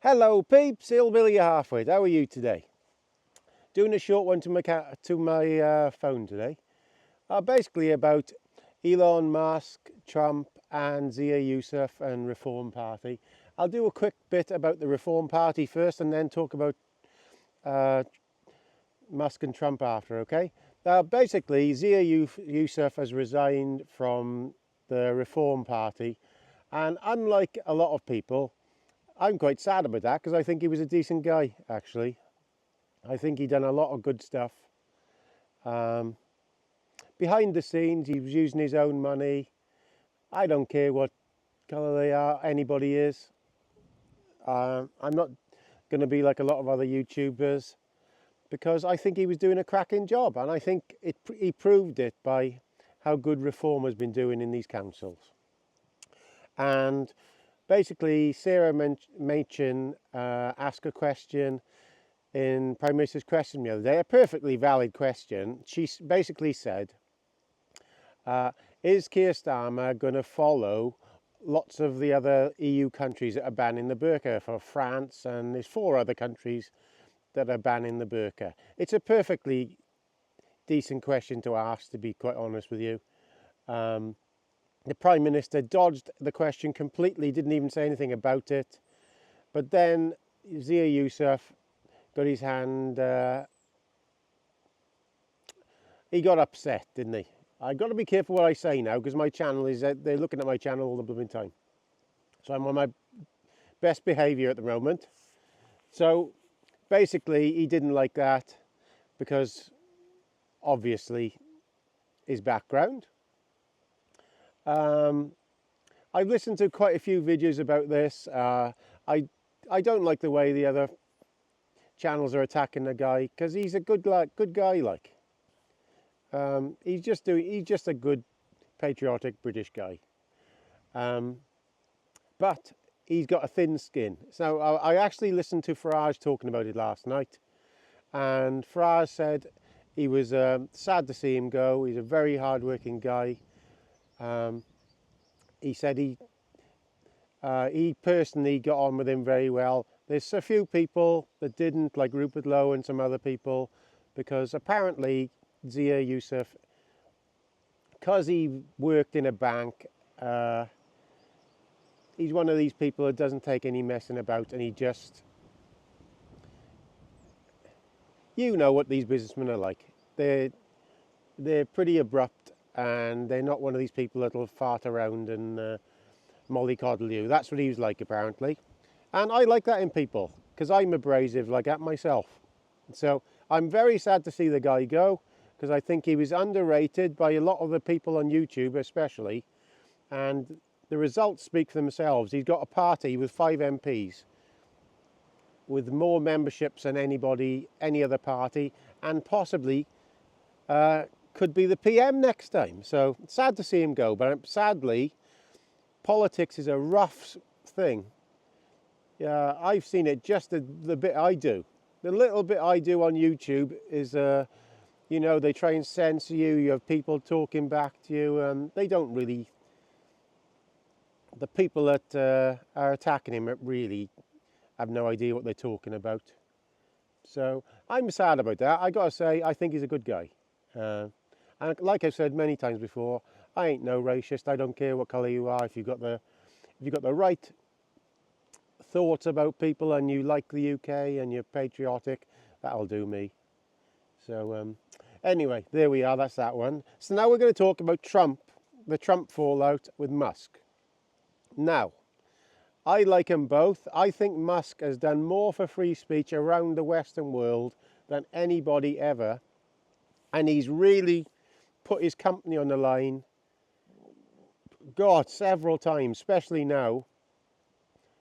Hello peeps, Hillbilly Halfway. How are you today? Doing a short one to my phone today. Basically about Elon Musk, Trump and Yusuf and Reform Party. I'll do a quick bit about the Reform Party first and then talk about uh, Musk and Trump after, okay? Basically, Yusuf has resigned from the Reform Party, and unlike a lot of people, I'm quite sad about that because I think he was a decent guy, actually. I think he done a lot of good stuff. Um, Behind the scenes, he was using his own money. I don't care what colour they are, anybody is. I'm not going to be like a lot of other YouTubers because I think he was doing a cracking job, and I think he proved it by how good Reform has been doing in these councils. And basically, Sarah Machin asked a question in Prime Minister's question the other day, a perfectly valid question. She basically said, is Keir Starmer going to follow lots of the other EU countries that are banning the burqa? For France, and there's 4 other countries that are banning the burqa. It's a perfectly decent question to ask, to be quite honest with you. The Prime Minister dodged the question completely, didn't even say anything about it. But then Zia Yusuf got his hand, he got upset, didn't he? I've got to be careful what I say now because my channel is, they're looking at my channel all the blooming time. So I'm on my best behaviour at the moment. So basically he didn't like that because obviously his background. I've listened to quite a few videos about this. I don't like the way the other channels are attacking the guy because he's a good guy. Like he's just a good patriotic British guy, but he's got a thin skin. So I actually listened to Farage talking about it last night, and Farage said he was sad to see him go. He's a very hard-working guy. He said he personally got on with him very well. There's a few people that didn't, like Rupert Lowe and some other people, because apparently Zia Yusuf, because he worked in a bank, he's one of these people that doesn't take any messing about, and he just, you know what these businessmen are like. They're pretty abrupt, and they're not one of these people that'll fart around and mollycoddle you. That's what he was like, apparently. And I like that in people, because I'm abrasive like that myself. So I'm very sad to see the guy go, because I think he was underrated by a lot of the people on YouTube especially, and the results speak for themselves. He's got a party with 5 MPs, with more memberships than any other party, and possibly could be the PM next time. So sad to see him go, but sadly, politics is a rough thing. I've seen it just the bit I do. The little bit I do on YouTube is, you know, they try and censor you. You have people talking back to you. They don't really. The people that are attacking him really have no idea what they're talking about. So I'm sad about that. I gotta say, I think he's a good guy. And like I've said many times before, I ain't no racist. I don't care what colour you are. If you've got the right thoughts about people and you like the UK and you're patriotic, that'll do me. So anyway, there we are. That's that one. So now we're going to talk about Trump, the Trump fallout with Musk. Now, I like them both. I think Musk has done more for free speech around the Western world than anybody ever, and he's really put his company on the line, God, several times, especially now.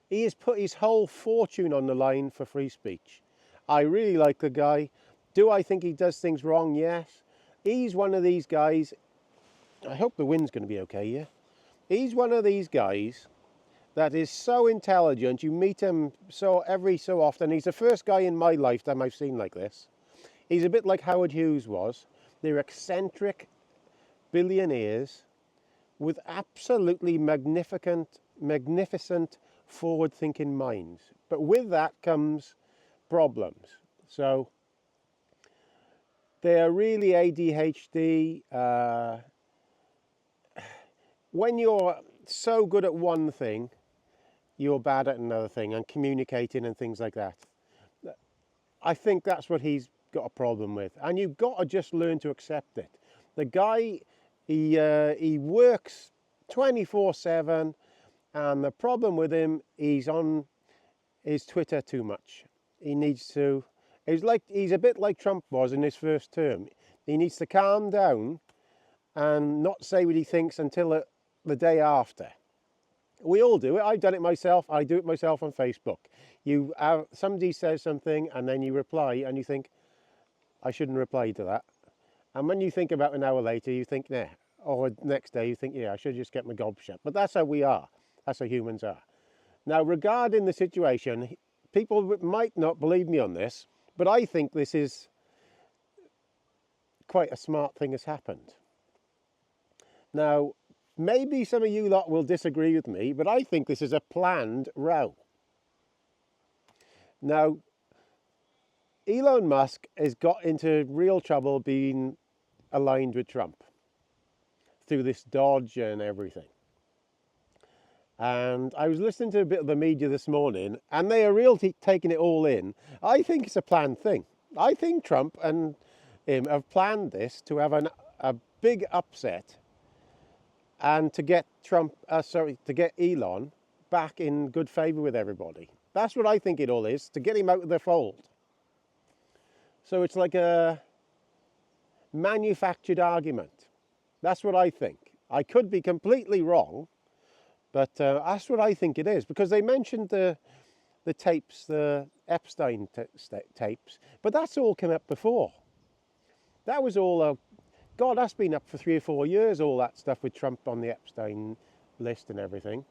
He has put his whole fortune on the line for free speech. I really like the guy. Do I think he does things wrong? Yes. He's one of these guys, I hope the wind's going to be okay, yeah? He's one of these guys that is so intelligent. You meet him every so often. He's the first guy in my lifetime I've seen like this. He's a bit like Howard Hughes was. They're eccentric billionaires with absolutely magnificent forward-thinking minds. But with that comes problems. So they're really ADHD. When you're so good at one thing, you're bad at another thing, and communicating and things like that. I think that's what he's got a problem with, and you've got to just learn to accept it. The guy, he works 24/7, and the problem with him, he's on his Twitter too much. He needs to. He's a bit like Trump was in his first term. He needs to calm down and not say what he thinks until the day after. We all do it. I've done it myself. I do it myself on Facebook. Somebody says something and then you reply and you think, I shouldn't reply to that. And when you think about an hour later, you think, nah. Or next day you think, yeah, I should just get my gob shut. But that's how we are. That's how humans are. Now, regarding the situation, people might not believe me on this, but I think this is quite a smart thing has happened. Now, maybe some of you lot will disagree with me, but I think this is a planned row. Now, Elon Musk has got into real trouble being aligned with Trump through this dodge and everything. And I was listening to a bit of the media this morning, and they are really taking it all in. I think it's a planned thing. I think Trump and him have planned this to have a big upset and to get to get Elon back in good favour with everybody. That's what I think it all is, to get him out of the fold. So it's like a manufactured argument. That's what I think. I could be completely wrong, but that's what I think it is, because they mentioned the tapes, the Epstein tapes, but that's all come up before. That was all God, that's been up for 3 or 4 years, all that stuff with Trump on the Epstein list and everything.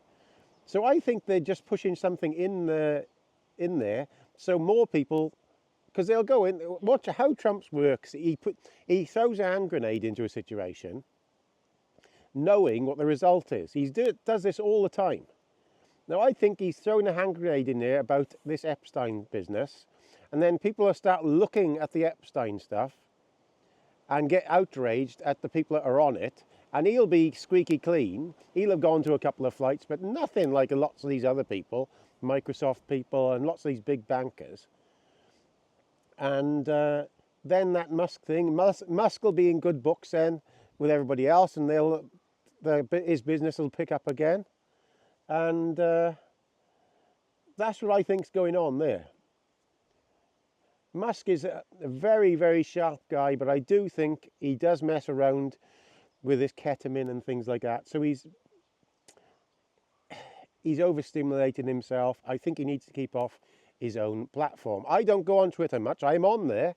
So I think they're just pushing something in there so more people, because they'll go in, watch how Trump works. He throws a hand grenade into a situation knowing what the result is. He does this all the time. Now I think he's throwing a hand grenade in there about this Epstein business, and then people will start looking at the Epstein stuff and get outraged at the people that are on it, and he'll be squeaky clean. He'll have gone to a couple of flights, but nothing like lots of these other people, Microsoft people and lots of these big bankers. And then that Musk thing, Musk will be in good books then with everybody else, and his business will pick up again. And that's what I think's going on there. Musk is a very, very sharp guy, but I do think he does mess around with his ketamine and things like that. So he's overstimulating himself. I think he needs to keep off his own platform. I don't go on Twitter much. I'm on there,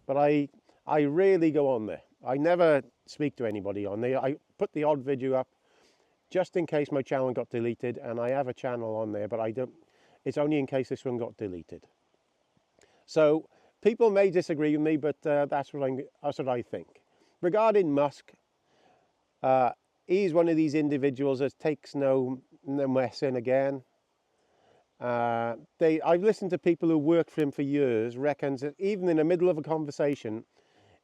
but I rarely go on there. I never speak to anybody on there. I put the odd video up just in case my channel got deleted, and I have a channel on there, but I don't. It's only in case this one got deleted. So people may disagree with me, but that's what I think. Regarding Musk, he's one of these individuals that takes no messing again. I've listened to people who worked for him for years, reckons that even in the middle of a conversation,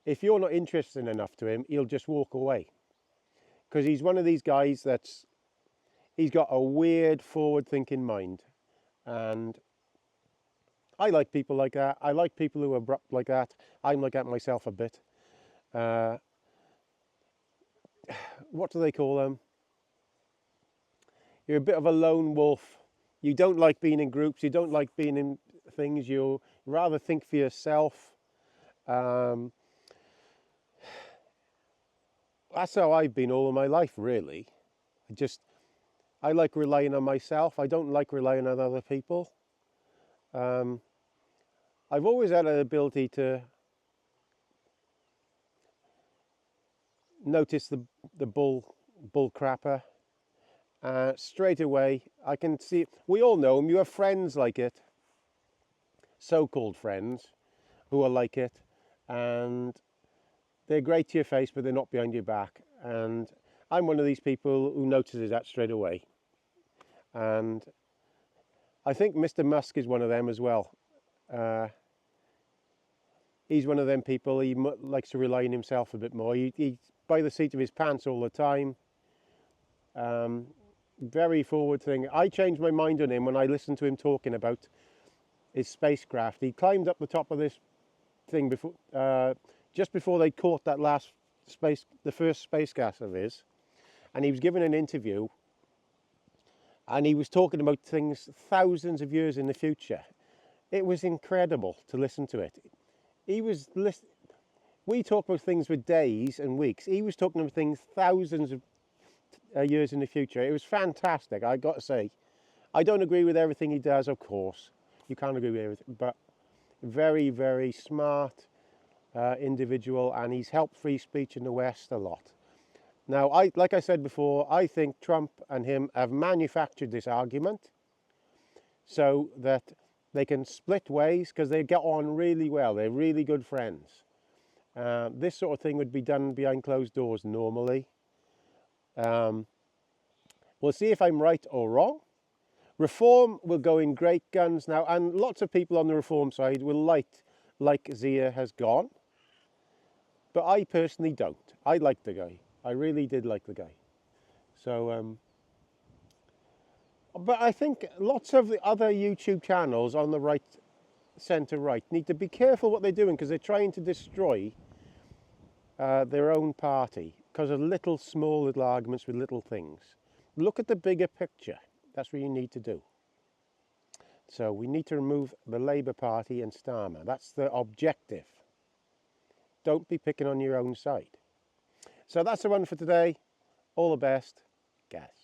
if you're not interested enough to him, he'll just walk away. Because he's one of these guys he's got a weird forward-thinking mind. And I like people like that. I like people who are abrupt like that. I'm like that myself a bit. What do they call them? You're a bit of a lone wolf. You don't like being in groups. You don't like being in things. You rather think for yourself. That's how I've been all of my life, really. I like relying on myself. I don't like relying on other people. I've always had an ability to notice the bull crapper. Straight away, I can see it. We all know them. You have friends like it, so-called friends, who are like it, and they're great to your face, but they're not behind your back. And I'm one of these people who notices that straight away. And I think Mr. Musk is one of them as well. Uh, he's one of them people. He likes to rely on himself a bit more. He's by the seat of his pants all the time. Very forward thing. I changed my mind on him when I listened to him talking about his spacecraft. He climbed up the top of this thing before, just before they caught that the first space gas of his, and he was giving an interview, and he was talking about things thousands of years in the future. It was incredible to listen to it. We talk about things with days and weeks. He was talking about things thousands of years in the future. It was fantastic, I got to say. I don't agree with everything he does, of course. You can't agree with everything, but very, very smart individual, and he's helped free speech in the West a lot. Now, like I said before, I think Trump and him have manufactured this argument so that they can split ways, because they get on really well. They're really good friends. This sort of thing would be done behind closed doors normally. We'll see if I'm right or wrong. Reform will go in great guns now, and lots of people on the reform side will like Zia has gone. But I personally don't. I like the guy. I really did like the guy. So, but I think lots of the other YouTube channels on the right, centre-right, need to be careful what they're doing, because they're trying to destroy their own party because of small little arguments with little things. Look at the bigger picture. That's what you need to do. So we need to remove the Labour Party and Starmer. That's the objective. Don't be picking on your own side. So that's the one for today. All the best, guys.